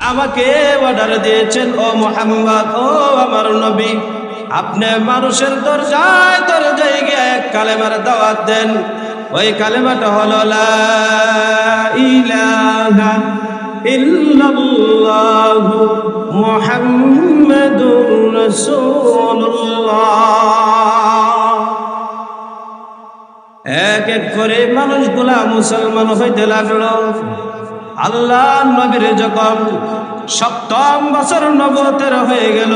আমাকে অর্ডার দিয়েছেন, ও মুহাম্মদ, ও আমার নবী, আপনি মানুষের দরজায় দরজায় গিয়ে এক কালেমার দাওয়াত দেন। ওই কালেমাটা হলো লা ইলাহা ইল্লাল্লাহু মুহাম্মাদুর রাসূলুল্লাহ। এক এক করে মানুষগুলা মুসলমান হইতে লাগলো। আল্লাহ নবীর যখন ৭ম বছর নবুয়তের হয়ে গেল,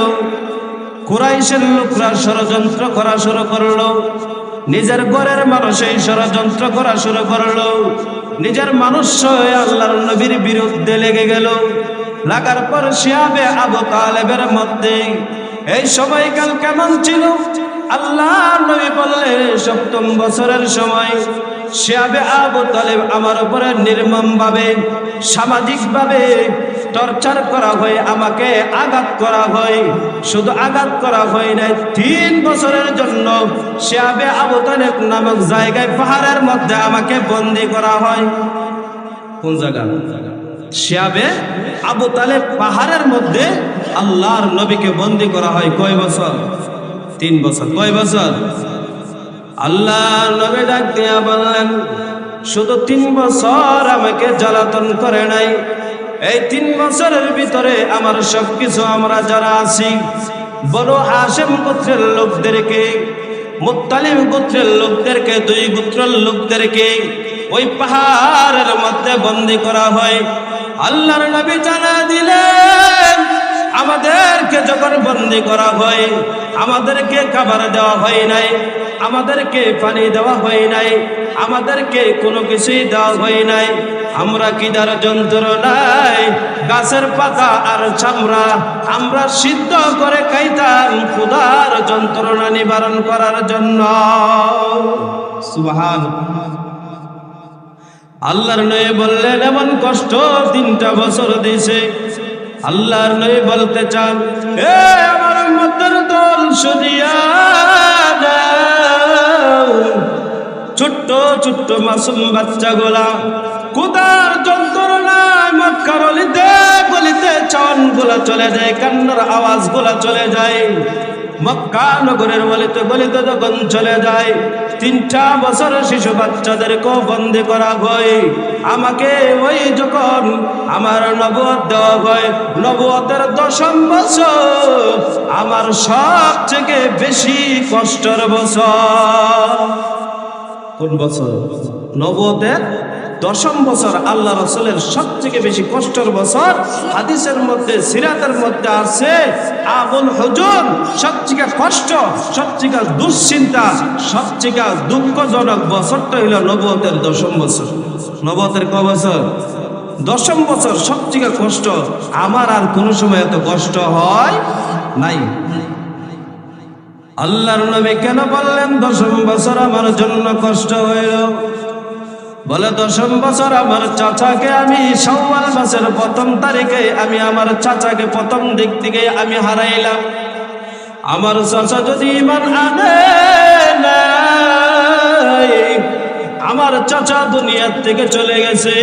কুরাইশের লোকরা ষড়যন্ত্র করা শুরু করলো। নিজের ঘরের মানুষই ষড়যন্ত্র করা শুরু করলো। নিজের মানুষ আল্লাহর নবীর বিরুদ্ধে লেগে গেল। লাগার পর শিয়াবে আবু তালেবের মধ্যে এই সময়কাল কেমন ছিল? আল্লাহ নবী বললেন, ৭ম বছরের সময় শিয়াবে আবু তালেব আমার উপরে নির্মমভাবে সামাজিকভাবে টর্চার করা হয়, আমাকে আঘাত করা হয়। শুধু আঘাত করা হয় নাই, 3 বছরের জন্য শিয়াবে আবু তালেব নামক জায়গায় পাহাড়ের মধ্যে আমাকে বন্দী করা হয়। কোন জায়গা? শিয়াবে আবু তালেব পাহাড়ের মধ্যে আল্লাহর নবীকে বন্দী করা হয়। কয় বছর? 3 বছর। কয় বছর? আল্লাহর নবী ডাক দিয়া বললেন, শুধু 3 বছর আমাকে জ্বালাতন করে নাই, এই 3 বছরের ভিতরে আমার সবকিছু আমরা যারা আছি, বনু হাশেম গোত্রের লোকদেরকে, মুত্তালিব গোত্রের লোকদেরকে, 2 গোত্রের লোকদেরকে ওই পাহাড়ের মধ্যে বন্দী করা হয়। আল্লাহর নবী জানা দিলেন, আমাদেরকে যখন বন্দী করা হয়, আমাদেরকে খাবার দেওয়া হয় নাই, আমাদেরকে পানি দেওয়া হয় নাই, আমাদেরকে কোনো কিছুই দেওয়া হয় নাই। আমরা কিদার যন্ত্রণায় গাছের পাতা আর চামড়া আমরা সিদ্ধ করে খাইতাম ক্ষুধার যন্ত্রণা নিবারণ করার জন্য। সুবহানাল্লাহ। আল্লাহর নবী বললেন, এমন কষ্ট 3টা বছর দিয়েছে। আল্লাহর নবী বলতে চান, এ আমার উম্মতের দল, শুনিয়া দাও, ছোট্ট ছোট্ট মাসুম বাচ্চাগুলা ক্ষুধার যন্ত্রণায় মক্কার অলিতে গলিতে চাওয়ানগুলা চলে যায়, কান্নার আওয়াজগুলা চলে যায়। মক্কা নগরের অলিতে গলিতে যখন চলে যায়, 3টা বছরের শিশু বাচ্চাদেরকেও বন্দী করা হয়। আমাকে ওই যখন আমার নবুয়ত দেওয়া হয়, নবুয়তের 10ম বছর আমার সবথেকে বেশি কষ্টের বছর। কোন বছর? নবুয়তের 10ম বছর আল্লাহ রাসূলের সবথেকে বেশি কষ্টের বছর। হাদিসের মধ্যে, সিরাতের মধ্যে আছে, আবুল হুজুন সবথেকে কষ্ট, সবথেকে দুশ্চিন্তা, সবথেকে দুঃখজনক বছরটা হইল নবুয়তের 10ম বছর। নবুয়তের কয় বছর? 10ম বছর সবথেকে কষ্ট। আমার আর কোনো সময় এত কষ্ট হয় নাই। আল্লাহর নবী কেন বললেন 10ম বছর আমার জন্য কষ্ট হইল? বলে, 10ম বছর আমার চাচাকে আমি শাওয়াল মাসের 1ম তারিখে আমি আমার চাচাকে 1ম দিক থেকে আমি হারাইলাম। আমার চাচা যদি ঈমান আনে নাই, আমার চাচা দুনিয়ার থেকে চলে গেছে।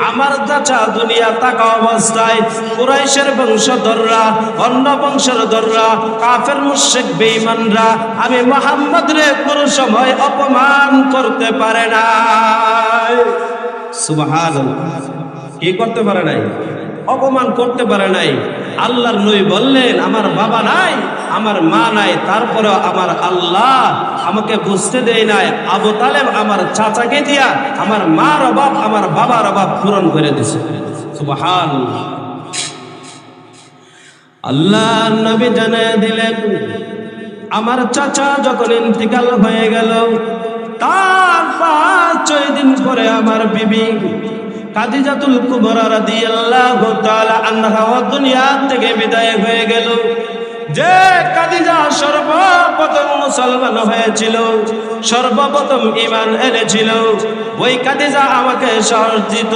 আমার চাচা দুনিয়া থাকা অবস্থায় কুরাইশের বংশধররা, অন্য বংশধররা, কাফের মুশরিক বেঈমানরা আমি মুহাম্মদ রে কোনো সময় অপমান করতে পারে না। সুবহানাল্লাহ। কি করতে পারে নাই? অপমান করতে পারে নাই। আল্লাহর নবী বললেন, আমার বাবা নাই, আমার মা নাই, তারপরে আমার আল্লাহ আমাকে বুঝতে দেয় নাই, আবু তালেব আমার চাচাকে দিয়া আমার মার অভাব, আমার বাবার অভাব পূরণ করে দিছে। সুবহানাল্লাহ। আল্লাহর নবী জানিয়ে দিলেন, আমার চাচা যখন ইন্তিকাল হয়ে গেল, তার 5-6 দিন পরে আমার বিবি খাদিজাতুল কুবরা রাদিয়াল্লাহু তাআলা আনহা দুনিয়া থেকে বিদায় হয়ে গেল। যে খাদিজা সর্বপ্রথম মুসলমান হয়েছিল, সর্বপ্রথম ঈমান এনেছিল, ওই খাদিজা আমাকে সাহস দিত,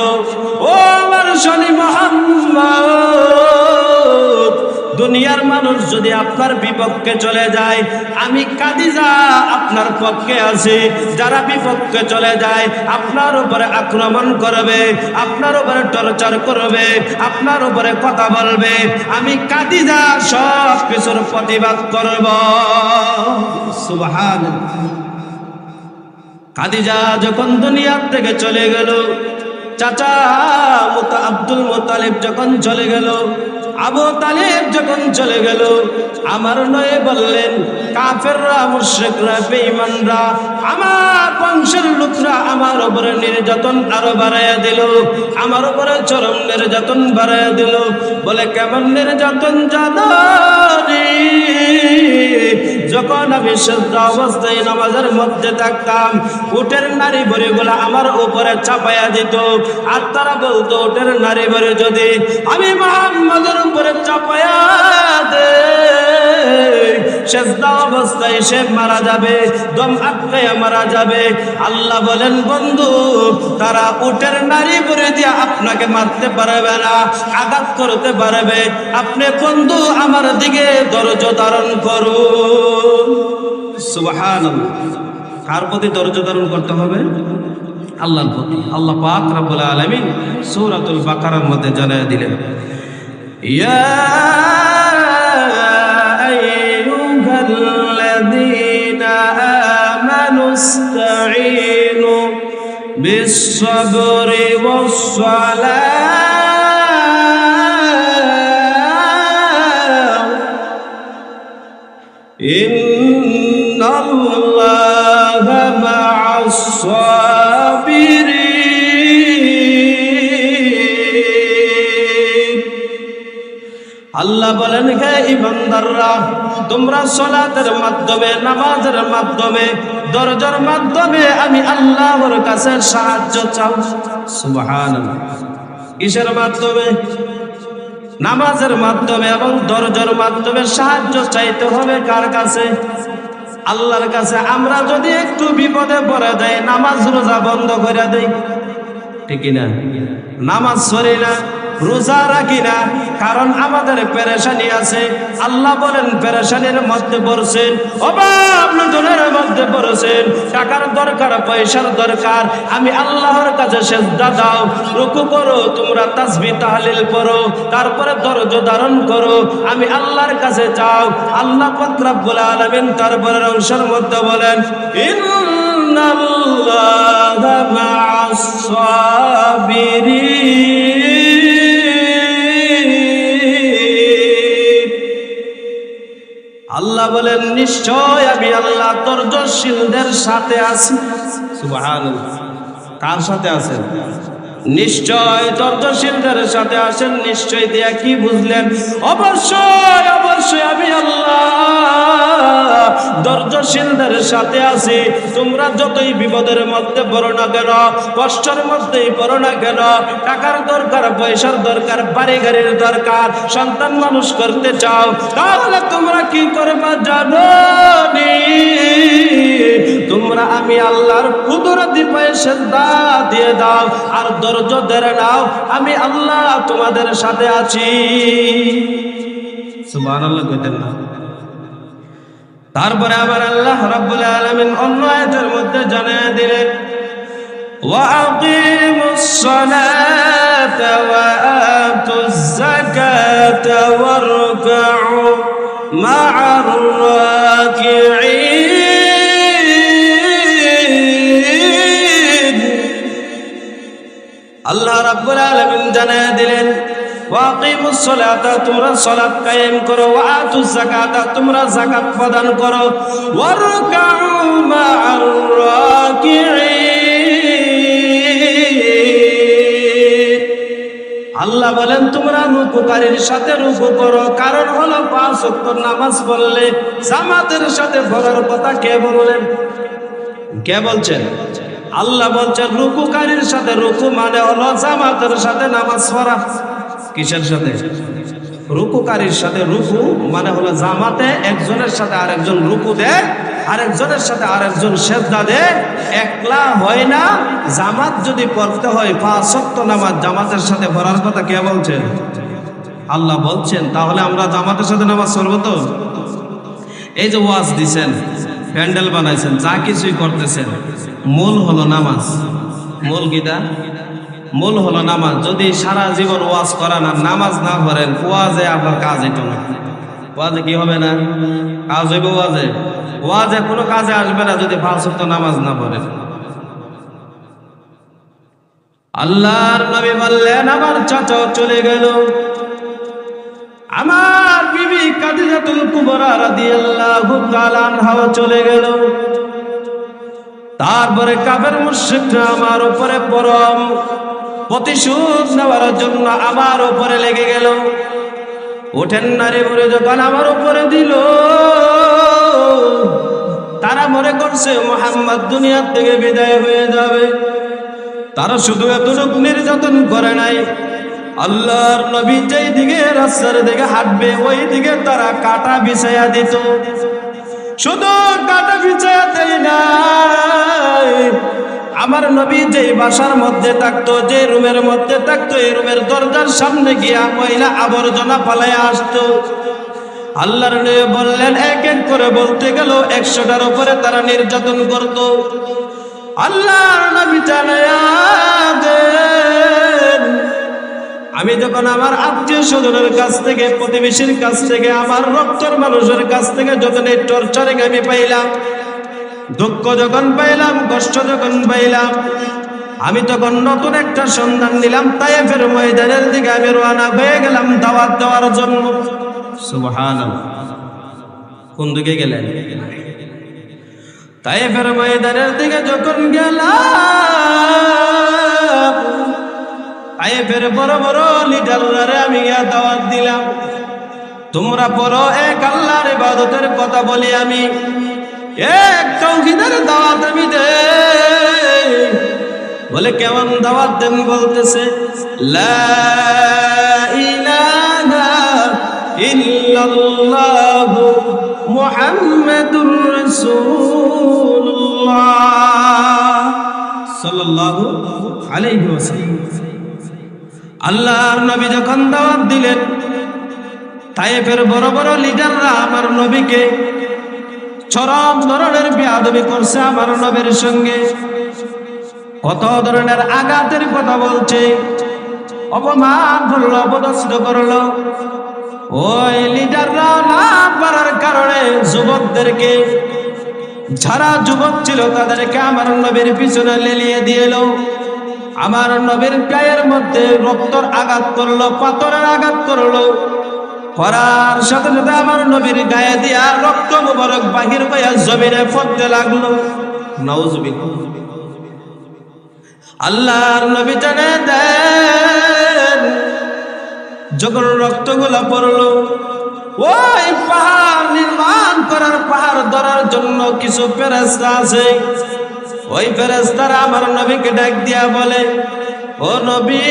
ও আমার শনি মুহাম্মদ, দুনিয়ার মা মানুষ যদি আপনার বিপক্ষে চলে যায়, আমি খাদিজা আপনার পক্ষে আছি। যারা বিপক্ষে চলে যায়, আপনার উপরে আক্রমণ করবে, আপনার উপরে টর্চার করবে, আপনার উপরে কথা বলবে, আমি খাদিজা সব কিছুর প্রতিবাদ করব। সুবহানাল্লাহ। খাদিজা যখন দুনিয়া থেকে চলে গেল, চাচা আব্দুল মুত্তালিব যখন চলে গেল, আবু তালেব যখন চলে গেল, আমার নয় বললেন কাফেররা, মুশরিকরা, বেঈমানরা, আমার বংশের লোকরা আমার উপরে নির্যাতন আরো বাড়াইয়া দিল, আমার উপরে চরম নির্যাতন বাড়াইয়া দিল। বলে কেমন নির্যাতন জানি? যখন আমি সিজদা অবস্থায় নামাজের মধ্যে থাকতাম, উটের নারী ভরিগুলা আমার উপরে চাপাইয়া দিত, আর তারা বলতো উটের নারী ভরি যদি আমি মুহাম্মদের উপরে চাপাইয়া দে, সিজদা অবস্থায় সে মারা যাবে, দম আটকাইয়া মারা যাবে। আল্লাহ বলেন বন্ধু, তারা উটের নারী ভরি দিয়ে আপনাকে মারতে পারবে না, আঘাত করতে পারবে। আপনি বন্ধু আমার দিকে ধৈর্য ধারণ করুন। সুবহানাল্লাহ। কার প্রতি ধৈর্য ধারণ করতে হবে? আল্লাহর প্রতি। আল্লাহ পাক রব্বুল আলামিন সূরাতুল বাকারার মধ্যে জানায় দিলেন, ইয়া আইয়ুহাল্লাযীনা আমানুস্তাঈনু বিস-সাবরি ওয়াস-সালাহ ইন্নাল্লাহা মা'আস-সাবিরিন। আল্লাহ বলেন, হে ঈমানদাররা, তোমরা সালাতের মাধ্যমে, নামাজের মাধ্যমে, দরজার মাধ্যমে আমি আল্লাহর কাছে সাহায্য চাও। সুবহানাল্লাহ। কিসের মাধ্যমে? নামাজের মাধ্যমে এবং দরজার মাধ্যমে সাহায্য চাইতে হবে কার কাছে? আল্লাহর কাছে। আমরা যদি একটু বিপদে পড়ে যাই, নামাজ রোজা বন্ধ করে দেই, ঠিক না? নামাজ পড়ি না, রোজা রাখি না, কারণ আমাদের পেরেশানি আছে। আল্লাহ বলেন পেরেশানির মধ্যে পড়ছেন, অভাব নজনের মধ্যে পড়ছেন, টাকার দরকার, পয়সার দরকার, আমি আল্লাহর কাছে সিজদা দাও, রুকু করো, তোমরা তাসবিহ তাহলিল পড়ো, তারপরে ধৈর্য ধারণ করো, আমি আল্লাহর কাছে যাও। আল্লাহ পাক রব্বুল আলামিন তারপরের অংশের মধ্যে বলেন, ইন্নাল্লাহা মা'আস-সাবিরিন। আল্লাহ বলেন নিশ্চয় আমি আল্লাহ ধৈর্যশীলদের সাথে আছি। সুবহানাল্লাহ। কার সাথে আছেন? নিশ্চয় ধৈর্যশীলদের সাথে আছেন। নিশ্চয় দিয়া কি বুঝলেন? অবশ্যই অবশ্যই আমি আল্লাহ ধৈর্যশীলদের সাথে আছি। তোমরা যতই বিপদের মধ্যে পড়ো না কেন, কষ্টের মধ্যেই পড়ো না কেন, টাকার দরকার, পয়সার দরকার, বাড়ি গাড়ির দরকার, সন্তান মানুষ করতে চাও, তাহলে তোমরা কি করবা জানো? তোমরা আমি আল্লাহর কুদরতি পায়ে সিজদা দিয়ে দাও আর ধৈর্য ধরে নাও, আমি আল্লাহ তোমাদের সাথে আছি। সুবহানাল্লাহ কইতেন না? তারপরে আবার আল্লাহ রাব্বুল আলামিন অন্য আয়াতের মধ্যে জানিয়ে দিলেন, ওয়া আকিমুস সালাতা ওয়া আতুজ যাকাতা ওয়ারকাউ মা'আর রাকিঈন। আল্লাহ রাব্বুল আলামিন জানিয়ে দিলেন, ওয়াকিমুস সালাতা, তোমরা সালাত কায়েম করো, ওয়া আতুজ যাকাতা, তোমরা যাকাত প্রদান করো, ওয়ারকাউ মা'আর রাকিঈন। আল্লাহ বলেন তোমরা রুকুকারীর সাথে রুকু করো। কারণ হলো 5 ওয়াক্ত নামাজ পড়লে জামাতের সাথে পড়ার কথা কে বললেন? কে বলছেন? আল্লাহ বলছেন রুকুকারীর সাথে রুকু মানে হলো জামাতের সাথে নামাজ পড়া। কিসের সাথে? রুকুকারীর সাথে রুকু মানে হলো জামাতে একজনের সাথে আরেকজন রুকু দেয়, আরেকজনের সাথে আরেকজন সিজদা দেয়। একলা হয় না, জামাত যদি পড়তে হয় 5 ওয়াক্ত নামাজ জামাতের সাথে পড়ার কথা কে বলছেন? আল্লাহ বলছেন, তাহলে আমরা জামাতের সাথে নামাজ পড়বো তো? এই যে ওয়াজ দিছেন, প্যান্ডেল বানাইছেন, যা কিছুই করতেছেন, মূল হলো নামাজ। মূল গীতা, মূল হলো নামাজ। যদি সারা জীবন ওয়াজ করান আর নামাজ না করেন, ওয়াজে আপনার কাজ হইতো না। ওয়াজে কি হবে না? কাজ হইব ওয়াজে? ওয়াজে কোনো কাজে আসবে না যদি 5 ওয়াক্ত নামাজ না পড়েন। আল্লাহর নবী বললেন, আমার চাচাও চলে গেল, আমার বিবি খাদিজাতুল কুবরা রাদিয়াল্লাহু তাআলা আনহাও চলে গেল। তারপরে কাফের মুশরিকরা আমার উপরে পরম প্রতিশোধ নেওয়ার জন্য আমার উপরে লেগে গেল। ওঠেন নারী ভরে যখন আমার উপরে দিল, তারা মনে করছে মুহাম্মদ দুনিয়ার থেকে বিদায় হয়ে যাবে। তারা শুধু এতটুকু নির্যাতন করে নাই, আল্লাহর নবী যেই দিকে রাস্তার দিকে হাঁটবে ওই দিকে তারা কাটা বিছাইয়া দিত। শুধু কাটা বিছাইয়া দেয় নাই, আমার নবী যেই বাসার মধ্যে থাকতো, যে রুমের মধ্যে থাকতো, এই রুমের দরজার সামনে গিয়া ময়লা আবর্জনা পালাইয়া আসতো। আল্লাহর নবী বললেন, এক এক করে বলতে গেল 100টার উপরে তারা নির্যাতন করত। আল্লাহর নবী জানায়া দেন, আমি যখন আমার আত্মীয় স্বজনের কাছ থেকে, প্রতিবেশীর কাছ থেকে, আমার রক্তের মানুষের কাছ থেকে যখন এই টর্চারিং আমি পাইলাম, দুঃখ যখন পাইলাম, কষ্ট যখন পাইলাম, আমি তখন নতুন একটা সন্ধান নিলাম। তায়েফের ময়দানের দিকে আমি রওনা হয়ে গেলাম দাওয়াত দেওয়ার জন্য। সুবহানাল্লাহ। কোন দিকে গেলেন? তায়েফের ময়দানের দিকে যখন গেলাম, তায়েফের বড় বড় লিডাররা আমি দাওয়াত দিলাম, তোমরা পড়ো এক আল্লাহর ইবাদতের কথা বলি, আমি এক তাওহীদের দাওয়াত আমি দেই। বলে কেমন দাওয়াত দেন? বলতেছে, লা ইলাহা ইল্লাল্লাহু মুহাম্মাদুর রাসূলুল্লাহ সাল্লাল্লাহু আলাইহি ওয়াসাল্লাম। আল্লাহর নবী যখন দাওয়াত দিলেন, তায়েফের বড় বড় লিডাররা আমার নবীকে চরম ধরনের বেয়াদবি করছে। আমার নবীর সঙ্গে কত ধরনের আঘাতের কথা বলছে, অপমান করলো, অপদস্থ করলো। ওই লিডাররা না পারার কারণে যুবকদেরকে, যারা যুবক ছিল তাদেরকে আমার নবীর পিছনে লেলিয়ে দিল। আমার নবীর গায়ের মধ্যে রক্তর আঘাত করলো, পাথরের আঘাত করলো। করার সাথে সাথে আমার নবীর গায়ে দিয়া রক্ত মুবারক বাহির হইয়া জমিনে পড়তে লাগলো। নাউজুবিল্লাহ। আল্লাহর নবী জানে দেন, যখন রক্তগুলা পড়লো, ওই পাহাড় নির্মাণ করার, পাহাড় ধরার জন্য কিছু ফেরেশতা আছে। ওই ফেরেশতারা আমার নবীকে ডাক দিয়া বলে, ও নবী,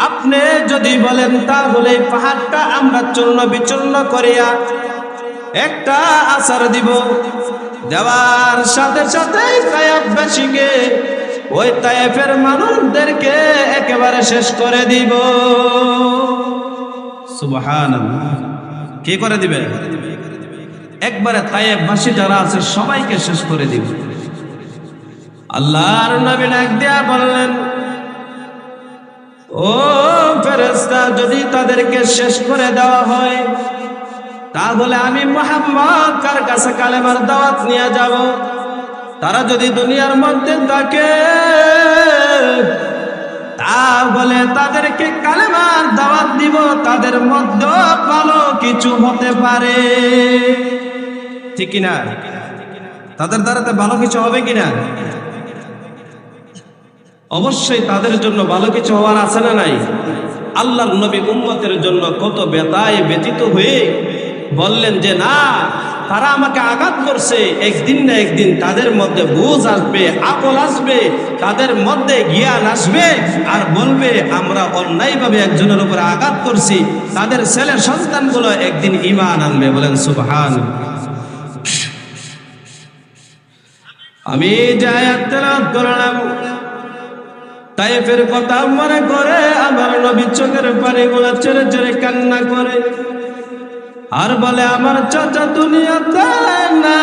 আপনি যদি বলেন তাহলে পাহাড়টা আমরা চূর্ণ বিচূর্ণ করিয়া একটা আছার দিব, দেওয়ার সাথে সাথে তায়েফবাসীকে, ওই তায়েফের মানুষদেরকে একেবারে শেষ করে দিব। সুবহানাল্লাহ। কি করে দিবে? একবারে তায়েফবাসী যারা আছে সবাইকে শেষ করে দিব। আল্লাহর নবী ডাক দিয়া বললেন, ও ফেরেশতা, যদি তাদেরকে শেষ করে দেওয়া হয় তাহলে আমি মুহাম্মদ কার কাছে কালেমার দাওয়াত নিয়ে যাব। তারা যদি দুনিয়ার মধ্যে থাকে তাহলে তাদেরকে কালেমার দাওয়াত দিব, তাদের মধ্যে ভালো কিছু হতে পারে। ঠিক কিনা? তাদের দ্বারাতে ভালো কিছু হবে কিনা? অবশ্যই তাদের জন্য ভালো কিছু হওয়ার আছে না নাই? আল্লাহর নবী উম্মতের জন্য কত ব্যথায় ব্যথিত হয়ে বললেন যে না, তারা আমাকে আঘাত করছে, একদিন না একদিন তাদের মধ্যে বুঝ আসবে, আকল আসবে, তাদের মধ্যে জ্ঞান আসবে, আর বলবে আমরা অন্যায়ভাবে একজনের উপরে আঘাত করছি। তাদের ছেলে সন্তানগুলো একদিন ঈমান আনবে। বলেন সুবহানাল্লাহ। আমি যে আয়াত তেলাওয়াত করলাম, তায়েফের কথা মনে করে আমার নবী চোখের পানিগুলো ছেড়ে ছেড়ে কান্না করে আর বলে আমার চাচা দুনিয়াতে না।